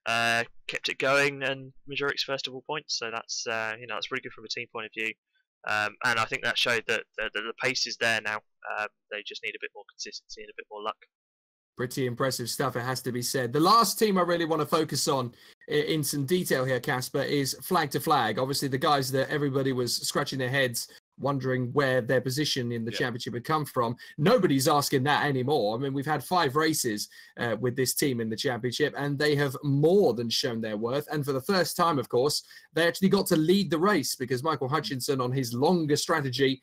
kept it going, and Mesurek's first of all points. So that's that's really good from a team point of view. And I think that showed that the pace is there now. They just need a bit more consistency and a bit more luck. Pretty impressive stuff, it has to be said. The last team I really want to focus on in some detail here, Kacper, is Flag to Flag. Obviously, the guys that everybody was scratching their heads wondering where their position in the championship had come from. Nobody's asking that anymore. I mean, we've had 5 races with this team in the championship, and they have more than shown their worth. And for the first time, of course, they actually got to lead the race because Michael Hutchinson, on his longer strategy,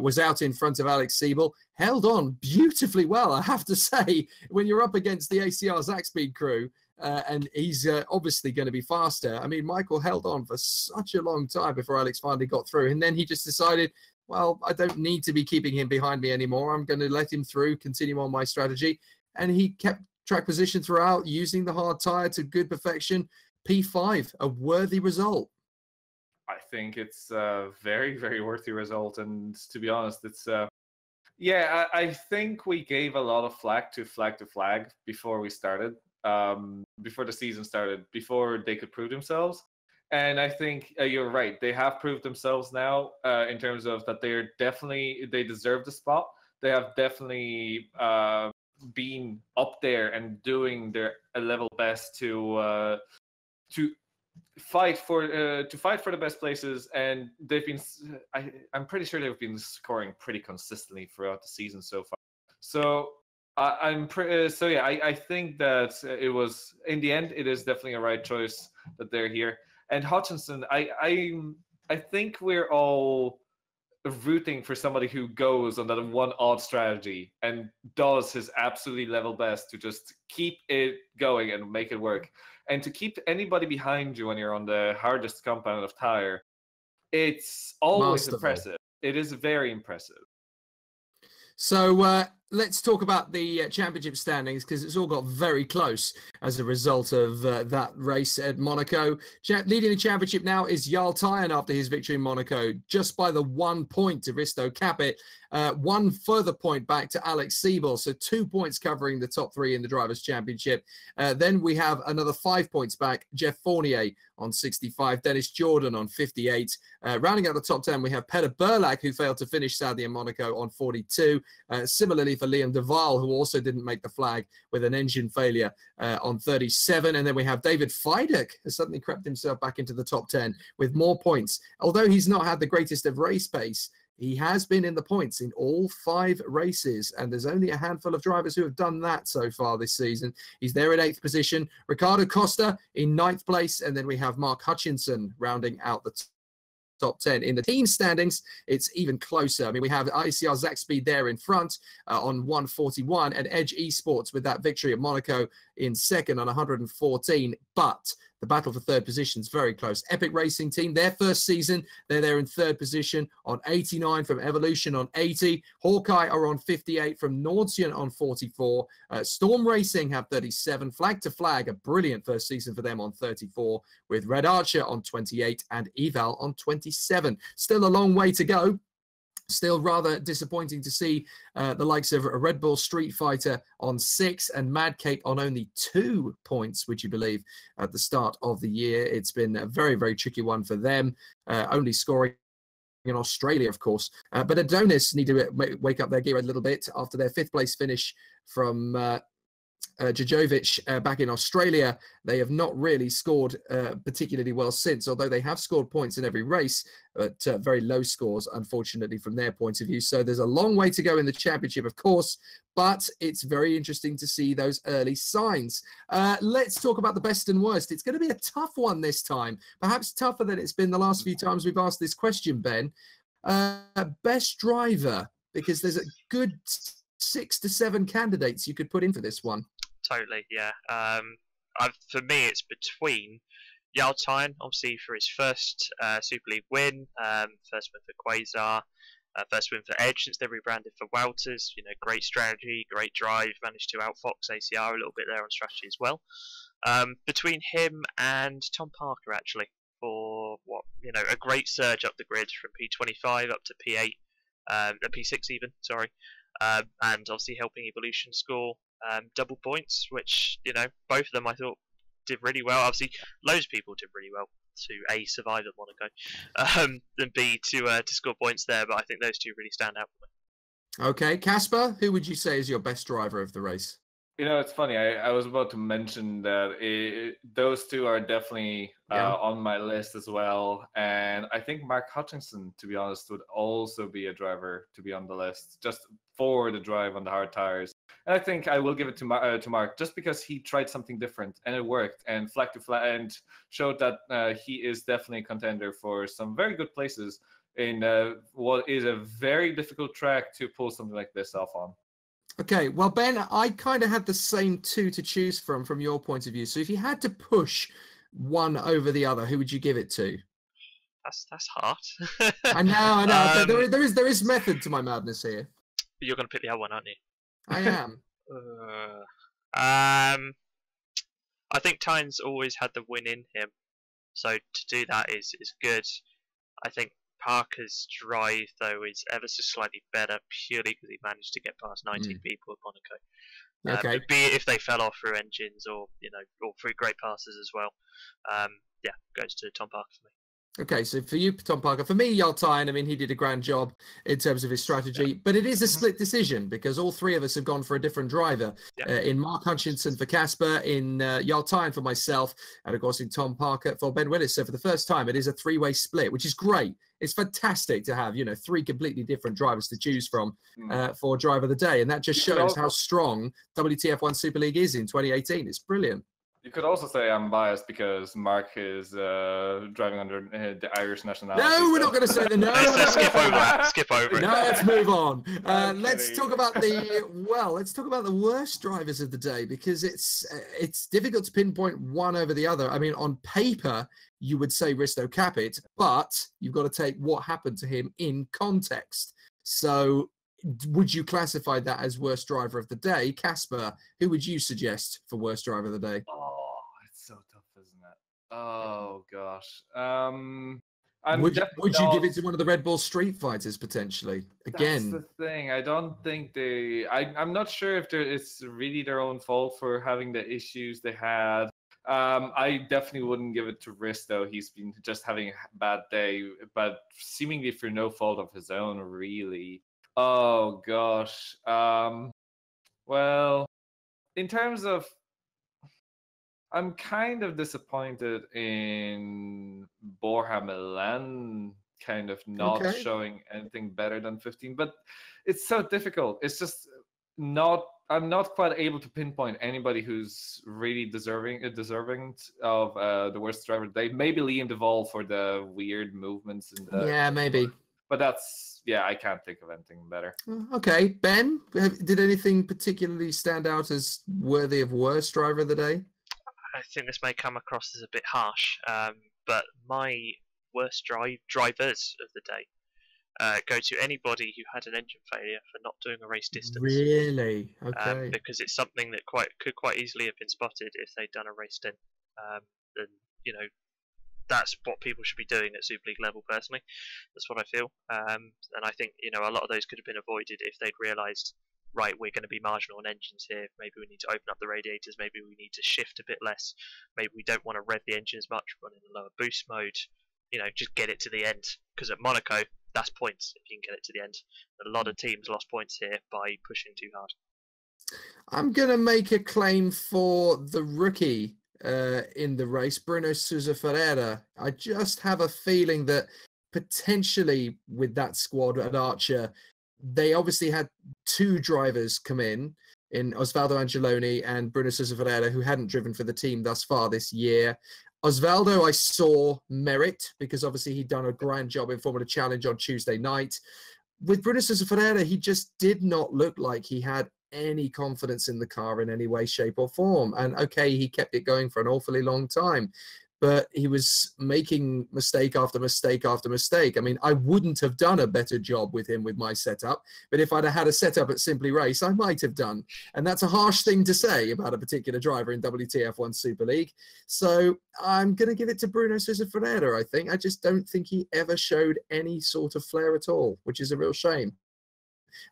was out in front of Alex Siebel. Held on beautifully well, I have to say, when you're up against the ACR Zach Speed crew, and he's obviously going to be faster. I mean, Michael held on for such a long time before Alex finally got through. And then he just decided, well, I don't need to be keeping him behind me anymore. I'm going to let him through, continue on my strategy. and he kept track position throughout, using the hard tyre to good perfection. P5, a worthy result. I think it's a very, very worthy result. And to be honest, it's yeah, I think we gave a lot of flack to flag before we started, before the season started, before they could prove themselves. And I think you're right. They have proved themselves now in terms of that they deserve the spot. They have definitely been up there and doing their level best to fight for the best places, and they've been. I'm pretty sure they've been scoring pretty consistently throughout the season so far. So I think that it was, in the end, it is definitely a right choice that they're here. And Hutchinson, I think we're all rooting for somebody who goes on that one odd strategy and does his absolutely level best to just keep it going and make it work. And to keep anybody behind you when you're on the hardest compound of tire, it's always Masterful. impressive. It is very impressive. So let's talk about the championship standings, because it's all got very close as a result of that race at Monaco. Leading the championship now is Jarl Tyen after his victory in Monaco, just by the 1 point to Risto Capit. 1 further point back to Alex Siebel, so 2 points covering the top 3 in the Drivers' Championship. Then we have another 5 points back, Jeff Fournier on 65, Dennis Jordan on 58. Rounding out the top 10, we have Peter Burlak, who failed to finish sadly in Monaco, on 42. Similarly for Liam Duval, who also didn't make the flag with an engine failure, on 37. And then we have David Feidek, who suddenly crept himself back into the top 10 with more points. Although he's not had the greatest of race pace, he has been in the points in all 5 races, and there's only a handful of drivers who have done that so far this season. He's there in 8th position. Ricardo Costa in 9th place, and then we have Mark Hutchinson rounding out the top 10. In the team standings, it's even closer. I mean, we have ICR Zach Speed there in front on 141, and Edge Esports with that victory at Monaco in second on 114. But the battle for 3rd position is very close. Epic Racing Team, their first season, they're there in 3rd position on 89 from Evolution on 80. Hawkeye are on 58 from Nordsian on 44. Storm Racing have 37. Flag to Flag, a brilliant first season for them on 34, with Red Archer on 28 and Eval on 27. Still a long way to go. Still rather disappointing to see the likes of Red Bull Street Fighter on 6 and Mad Cape on only 2 points, would you believe, at the start of the year. It's been a very, very tricky one for them, only scoring in Australia, of course. But Adonis need to wake up their gear a little bit after their 5th place finish from Djokovic back in Australia. They have not really scored particularly well since, although they have scored points in every race, but very low scores, unfortunately, from their point of view. So there's a long way to go in the championship, of course, but it's very interesting to see those early signs. Let's talk about the best and worst. It's going to be a tough one this time, perhaps tougher than it's been the last few times we've asked this question, Ben. Best driver, because there's a good 6 to 7 candidates you could put in for this one. Totally, yeah. For me, it's between Jarl Tyen, obviously for his first Super League win, first win for Quasar, first win for Edge since they rebranded for Wouters. You know, great strategy, great drive, managed to outfox ACR a little bit there on strategy as well. Between him and Tom Parker, actually, for a great surge up the grid from P25 up to P8, P6 even, sorry. And obviously helping Evolution score double points, which, both of them I thought did really well. Obviously, loads of people did really well to A, survive at Monaco, and B, to score points there, but I think those two really stand out for me. Okay, Kacper, who would you say is your best driver of the race? It's funny. I was about to mention that those two are definitely on my list as well. And I think Mark Hutchinson, to be honest, would also be a driver to be on the list, just for the drive on the hard tires. And I think I will give it to Mark, just because he tried something different and it worked, and flag to flag, and showed that he is definitely a contender for some very good places in what is a very difficult track to pull something like this off on. Okay, well, Ben, I kind of had the same two to choose from your point of view. So if you had to push one over the other, who would you give it to? That's hard. I know. There is method to my madness here. You're going to pick the other one, aren't you? I am. I think Tyne's always had the win in him, so to do that is good. I think Parker's drive, though, is ever so slightly better purely because he managed to get past 19 people at Monaco. Okay. Be it if they fell off through engines or or through great passes as well. Yeah, goes to Tom Parker for me. Okay, so for you, Tom Parker. For me, Tyne, I mean, he did a grand job in terms of his strategy, but it is a split decision because all three of us have gone for a different driver. In Mark Hutchinson for Kacper, in Tyne for myself, and of course in Tom Parker for Ben Willis. So for the first time, it is a three-way split, which is great. It's fantastic to have, three completely different drivers to choose from for Driver of the Day, and that just shows how strong WTF1 Super League is in 2018. It's brilliant. You could also say I'm biased because Mark is driving under the Irish nationality. No, we're not going to say that. No, let's skip over that. Skip over it. No, let's move on. Let's talk about the worst drivers of the day because it's difficult to pinpoint one over the other. I mean, on paper, you would say Risto Capit, but you've got to take what happened to him in context. So would you classify that as worst driver of the day? Kacper, who would you suggest for worst driver of the day? Oh, it's so tough, isn't it? Oh, gosh. Would you give it to one of the Red Bull Street Fighters, potentially? Again. That's the thing. I don't think I'm not sure if it's really their own fault for having the issues they had. I definitely wouldn't give it to Risto. He's been just having a bad day, but seemingly for no fault of his own, really. Oh gosh. Well, in terms of, I'm kind of disappointed in Borja Milan kind of not showing anything better than 15, but it's so difficult. It's just I'm not quite able to pinpoint anybody who's really deserving of the worst driver today. Maybe Liam Duvall for the weird movements in the maybe. But I can't think of anything better. Okay, Ben, did anything particularly stand out as worthy of worst driver of the day? I think this may come across as a bit harsh, but my worst drivers of the day go to anybody who had an engine failure for not doing a race distance. Really? Okay. Because it's something that could quite easily have been spotted if they'd done a race stint. And that's what people should be doing at Super League level. Personally, that's what I feel. And I think a lot of those could have been avoided if they'd realised, right, we're going to be marginal on engines here. Maybe we need to open up the radiators. Maybe we need to shift a bit less. Maybe we don't want to rev the engine as much. Run in a lower boost mode. Just get it to the end. Because at Monaco, that's points if you can get it to the end. A lot of teams lost points here by pushing too hard. I'm going to make a claim for the rookie in the race, Bruno Sousa Ferreira. I just have a feeling that potentially with that squad at Archer, they obviously had two drivers come in Osvaldo Angeloni and Bruno Sousa Ferreira, who hadn't driven for the team thus far this year. Osvaldo, I saw merit because obviously he'd done a grand job in Formula Challenge on Tuesday night. With Bruno Sousa Ferreira, he just did not look like he had any confidence in the car in any way, shape or form. And okay, he kept it going for an awfully long time, but he was making mistake after mistake after mistake. I mean, I wouldn't have done a better job with him with my setup, but if I'd have had a setup at Simply Race, I might have done. And that's a harsh thing to say about a particular driver in WTF1 Super League. So I'm going to give it to Bruno Sousa Ferreira, I think. I just don't think he ever showed any sort of flair at all, which is a real shame.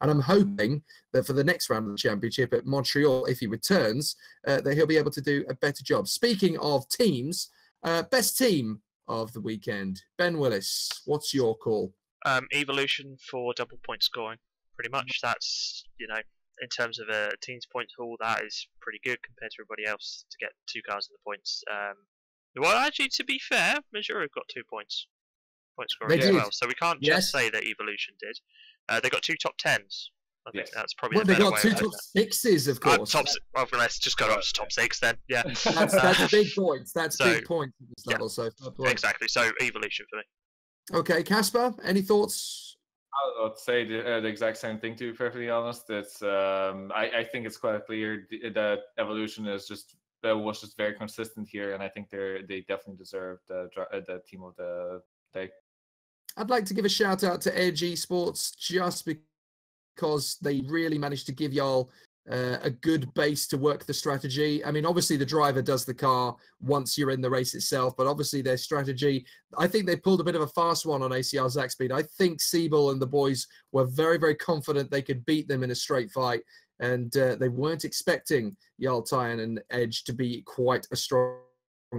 And I'm hoping that for the next round of the championship at Montreal, if he returns, that he'll be able to do a better job. Speaking of teams, best team of the weekend, Ben Willis, what's your call? Evolution for double point scoring. Pretty much that's, in terms of a team's points haul, that is pretty good compared to everybody else to get 2 cars in the points. Well, actually, to be fair, Missouri got 2 points. Point scoring as well. So we can't just say that Evolution did. They got 2 top 10s. I think that's probably the better way. They got 2 top 6s, of course. Well, let's just go up to top 6 then. Yeah, that's big points. That's big points at this level. So exactly. So Evolution for me. Okay, Kacper, any thoughts? I would say the exact same thing. To be perfectly honest, it's I think it's quite clear that Evolution is was just very consistent here, and I think they definitely deserve the team of the day. I'd like to give a shout out to Edge Esports just because they really managed to give y'all a good base to work the strategy. I mean, obviously the driver does the car once you're in the race itself, but obviously their strategy, I think they pulled a bit of a fast one on ACR Zakspeed. I think Siebel and the boys were very, very confident they could beat them in a straight fight, and they weren't expecting Jarl Tyen and Edge to be quite as strong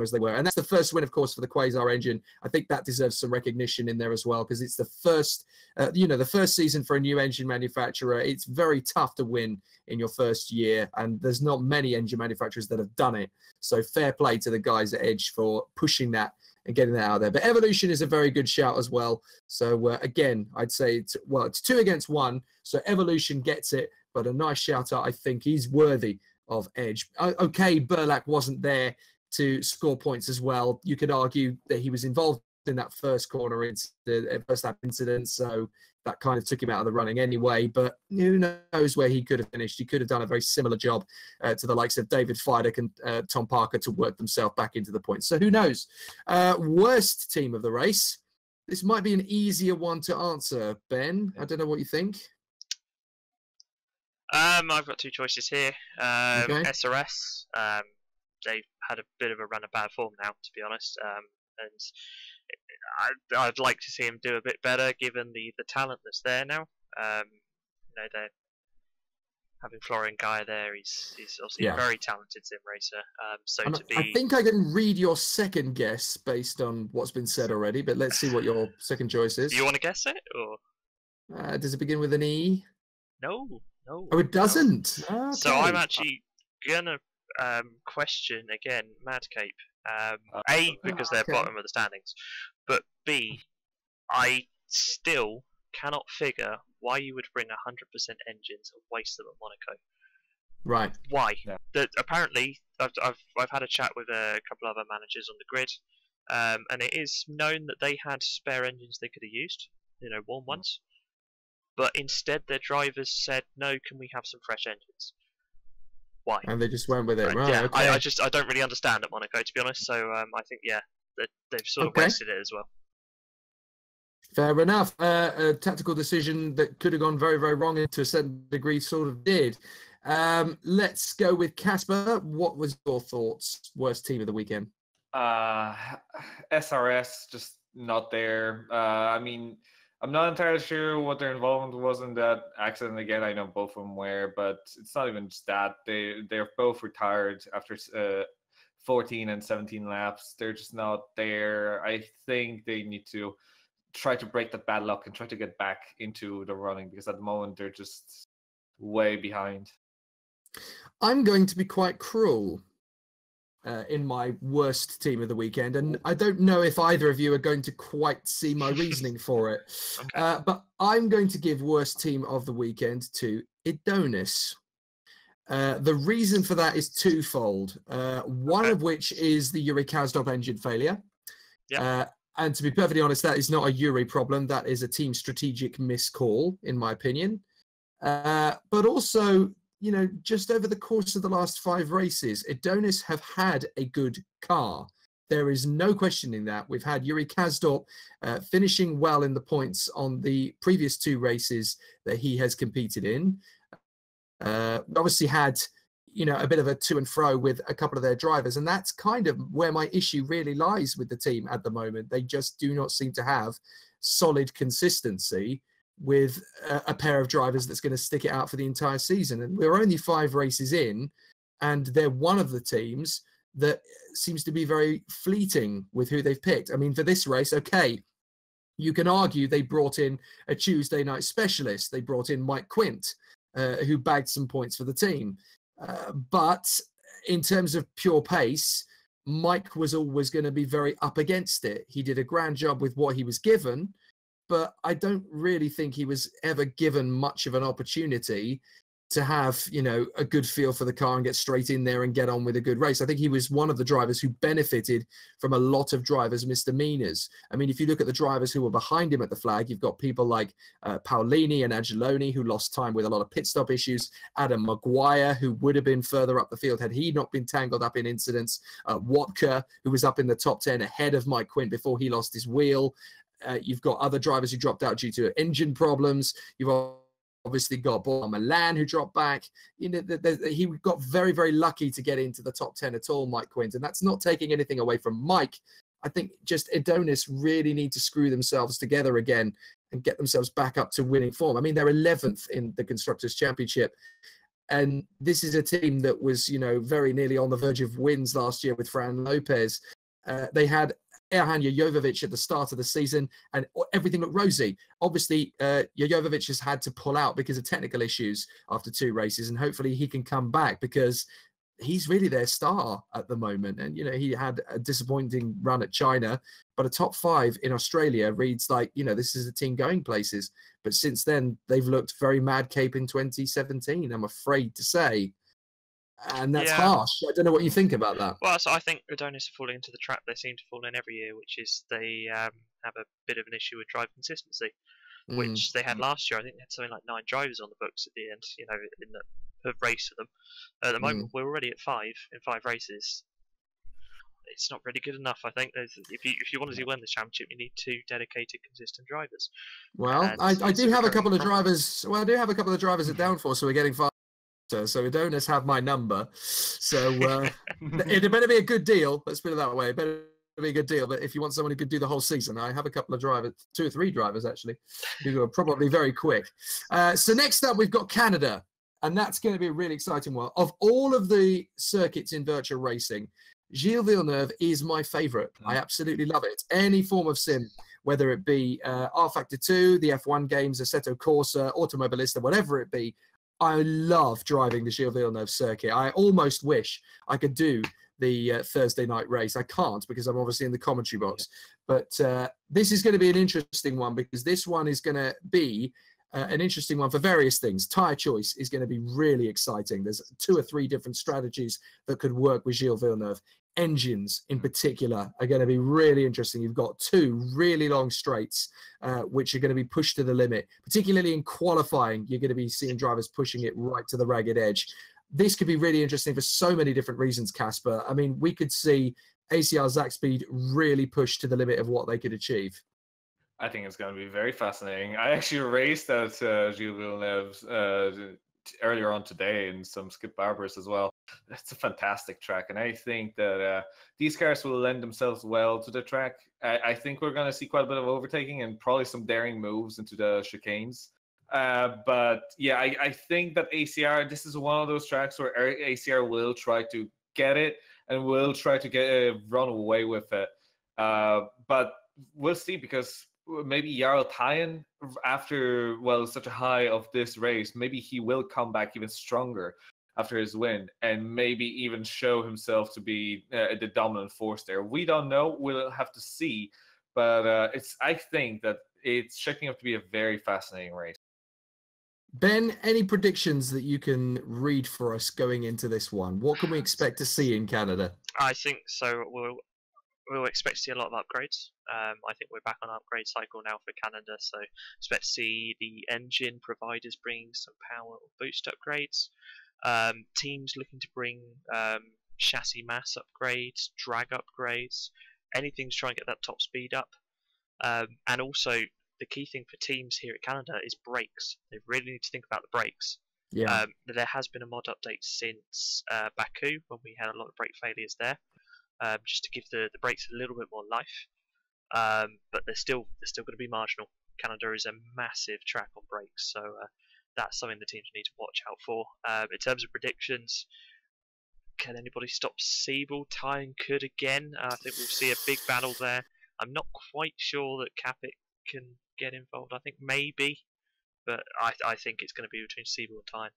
as they were. And that's the first win, of course, for the Quasar engine. I think that deserves some recognition in there as well, because it's the first, the first season for a new engine manufacturer. It's very tough to win in your first year, and there's not many engine manufacturers that have done it. So fair play to the guys at Edge for pushing that and getting that out there. But Evolution is a very good shout as well. So again, I'd say it's 2 against 1. So Evolution gets it, but a nice shout out. I think he's worthy of Edge. Okay, Burlak wasn't there to score points as well. You could argue that he was involved in that first corner incident, so that kind of took him out of the running anyway. But who knows where he could have finished? He could have done a very similar job to the likes of David Fidek and Tom Parker to work themselves back into the points. So who knows? Worst team of the race. This might be an easier one to answer, Ben. I don't know what you think. I've got 2 choices here. Okay. SRS. They've had a bit of a run of bad form now, to be honest, and I'd like to see him do a bit better, given the talent that's there now. They're having Florian Guy there. He's obviously a very talented sim racer. I think I can read your second guess based on what's been said already, but let's see what your second choice is. Do you want to guess it, or does it begin with an E? No. Oh, it doesn't. Okay. So I'm actually gonna question again Mad Cape. A, because they're bottom of the standings, but B, I still cannot figure why you would bring 100% engines and waste them at Monaco. Right. Why? Yeah. Apparently, I've had a chat with a couple other managers on the grid, and it is known that they had spare engines they could have used, warm ones, but instead their drivers said, no, can we have some fresh engines? Why? And they just went with it, right? Yeah, okay. I don't really understand at Monaco, to be honest. So I think they've sort of wasted it as well. Fair enough. A tactical decision that could have gone very, very wrong, and to a certain degree sort of did. Let's go with Kacper. What was your thoughts? Worst team of the weekend? SRS just not there. I mean, I'm not entirely sure what their involvement was in that accident. Again, I know both of them were, but it's not even just that. They're both retired after 14 and 17 laps. They're just not there. I think they need to try to break that bad luck and try to get back into the running, because at the moment they're just way behind. I'm going to be quite cruel in my worst team of the weekend, and I don't know if either of you are going to quite see my reasoning for it. Okay. But I'm going to give worst team of the weekend to Idonis. The reason for that is twofold. One of which is the Yuri Kazdop engine failure. Yeah. And to be perfectly honest, that is not a Yuri problem. That is a team strategic miscall, in my opinion. But also, just over the course of the last 5 races, Idonis have had a good car. There is no questioning that. We've had Yuri Kazdorp finishing well in the points on the previous 2 races that he has competed in. Obviously had, a bit of a to and fro with a couple of their drivers, and that's kind of where my issue really lies with the team at the moment. They just do not seem to have solid consistency with a pair of drivers that's going to stick it out for the entire season. And we're only 5 races in, and they're one of the teams that seems to be very fleeting with who they've picked. I mean, for this race, okay, you can argue they brought in a Tuesday night specialist. They brought in Mike Quint, who bagged some points for the team. But in terms of pure pace, Mike was always going to be very up against it. He did a grand job with what he was given, but I don't really think he was ever given much of an opportunity to have, a good feel for the car and get straight in there and get on with a good race. I think he was one of the drivers who benefited from a lot of drivers' misdemeanors. I mean, if you look at the drivers who were behind him at the flag, you've got people like Paolini and Angeloni, who lost time with a lot of pit stop issues. Adam Maguire, who would have been further up the field had he not been tangled up in incidents. Watka, who was up in the top 10 ahead of Mike Quint before he lost his wheel. You've got other drivers who dropped out due to engine problems. You've obviously got Milan, who dropped back. You know, he got very, very lucky to get into the top 10 at all, Mike Quint. And that's not taking anything away from Mike. I think just Adonis really need to screw themselves together again and get themselves back up to winning form. I mean, they're 11th in the Constructors' Championship. And this is a team that was, you know, very nearly on the verge of wins last year with Fran Lopez. They had Erhan Jojovic at the start of the season, and everything looked rosy. Obviously, Jojovic has had to pull out because of technical issues after 2 races, and hopefully he can come back because he's really their star at the moment. And, you know, he had a disappointing run at China, but a top 5 in Australia reads like, you know, this is a team going places. But since then, they've looked very madcape in 2017, I'm afraid to say. And that's harsh. I don't know what you think about that. Well, so I think Adonis are falling into the trap they seem to fall in every year, which is they have a bit of an issue with drive consistency, which they had last year. I think they had something like 9 drivers on the books at the end, you know, in the per race for them. At the moment, we're already at 5 in 5 races. It's not really good enough. I think if you want to win the championship, you need 2 dedicated, consistent drivers. Well, I do have a couple of drivers. Well, I do have a couple of drivers at downforce, so we're getting far. So Adonis have my number. So it better be a good deal. Let's put it that way. It better be a good deal. But if you want someone who could do the whole season, I have a couple of drivers, 2 or 3 drivers actually, who are probably very quick. So next up, we've got Canada. And that's going to be a really exciting one. Of all of the circuits in virtual racing, Gilles Villeneuve is my favorite. I absolutely love it. Any form of sim, whether it be Rfactor 2, the F1 games, Assetto Corsa, Automobilista, whatever it be, I love driving the Gilles Villeneuve circuit. I almost wish I could do the Thursday night race. I can't because I'm obviously in the commentary box. But this is going to be an interesting one because this one is going to be an interesting one for various things. Tyre choice is going to be really exciting. There's 2 or 3 different strategies that could work with Gilles Villeneuve. Engines in particular are going to be really interesting. You've got 2 really long straights, which are going to be pushed to the limit. Particularly in qualifying, you're going to be seeing drivers pushing it right to the ragged edge. This could be really interesting for so many different reasons, Kacper. I mean, we could see ACR Zach Speed really push to the limit of what they could achieve. I think it's going to be very fascinating. I actually raced at Gilles Villeneuve's earlier on today in some Skip Barbers as well. It's a fantastic track, and I think that these cars will lend themselves well to the track. I think we're going to see quite a bit of overtaking and probably some daring moves into the chicanes. But yeah, I think that ACR, this is one of those tracks where ACR will try to get it and will try to run away with it. But we'll see, because maybe Jarl Tyen, after such a high of this race, maybe he will come back even stronger after his win and maybe even show himself to be the dominant force there. We don't know. We'll have to see. But I think that it's shaping up to be a very fascinating race. Ben, any predictions that you can read for us going into this one? What can we expect to see in Canada? I think so. We'll expect to see a lot of upgrades. I think we're back on an upgrade cycle now for Canada, so expect to see the engine providers bring some power or boost upgrades. Teams looking to bring chassis mass upgrades, drag upgrades, anything to try and get that top speed up. And also, the key thing for teams here at Canada is brakes. They really need to think about the brakes. Yeah. There has been a mod update since Baku, when we had a lot of brake failures there. Just to give the brakes a little bit more life, but they're still going to be marginal. Canada is a massive track on brakes, so that's something the teams need to watch out for. In terms of predictions, can anybody stop Siebel? Tyen could again. I think we'll see a big battle there. I'm not quite sure that Capek can get involved. I think maybe, but I think it's going to be between Siebel and Tyen.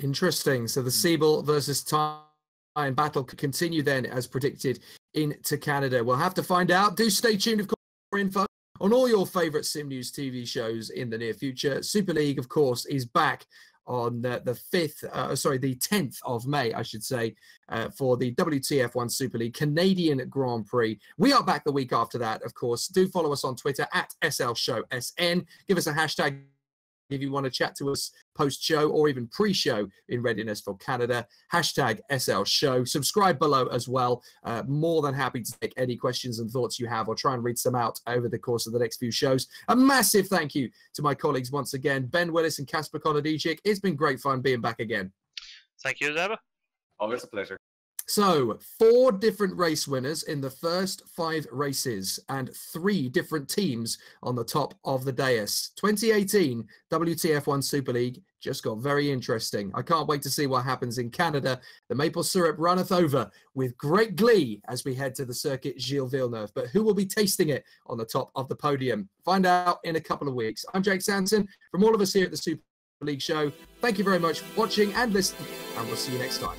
Interesting. So the Siebel versus Tyen battle could continue then, as predicted, into Canada. We'll have to find out. Do stay tuned, of course, for info on all your favourite SimNews.TV shows in the near future. Super League, of course, is back on the 10th of May, I should say, for the WTF1 Super League Canadian Grand Prix. We are back the week after that, of course. Do follow us on Twitter at SLShowSN. Give us a hashtag If you want to chat to us post-show or even pre-show in readiness for Canada, hashtag SL Show. Subscribe below as well. More than happy to take any questions and thoughts you have or try and read some out over the course of the next few shows. A massive thank you to my colleagues once again, Ben Willis and Kacper Konadichik. It's been great fun being back again. Thank you as ever. Always a pleasure. So, 4 different race winners in the first 5 races and 3 different teams on the top of the dais. 2018 WTF1 Super League just got very interesting. I can't wait to see what happens in Canada. The maple syrup runneth over with great glee as we head to the circuit Gilles Villeneuve. But who will be tasting it on the top of the podium? Find out in a couple of weeks. I'm Jake Sanson. From all of us here at the Super League show, thank you very much for watching and listening, and we'll see you next time.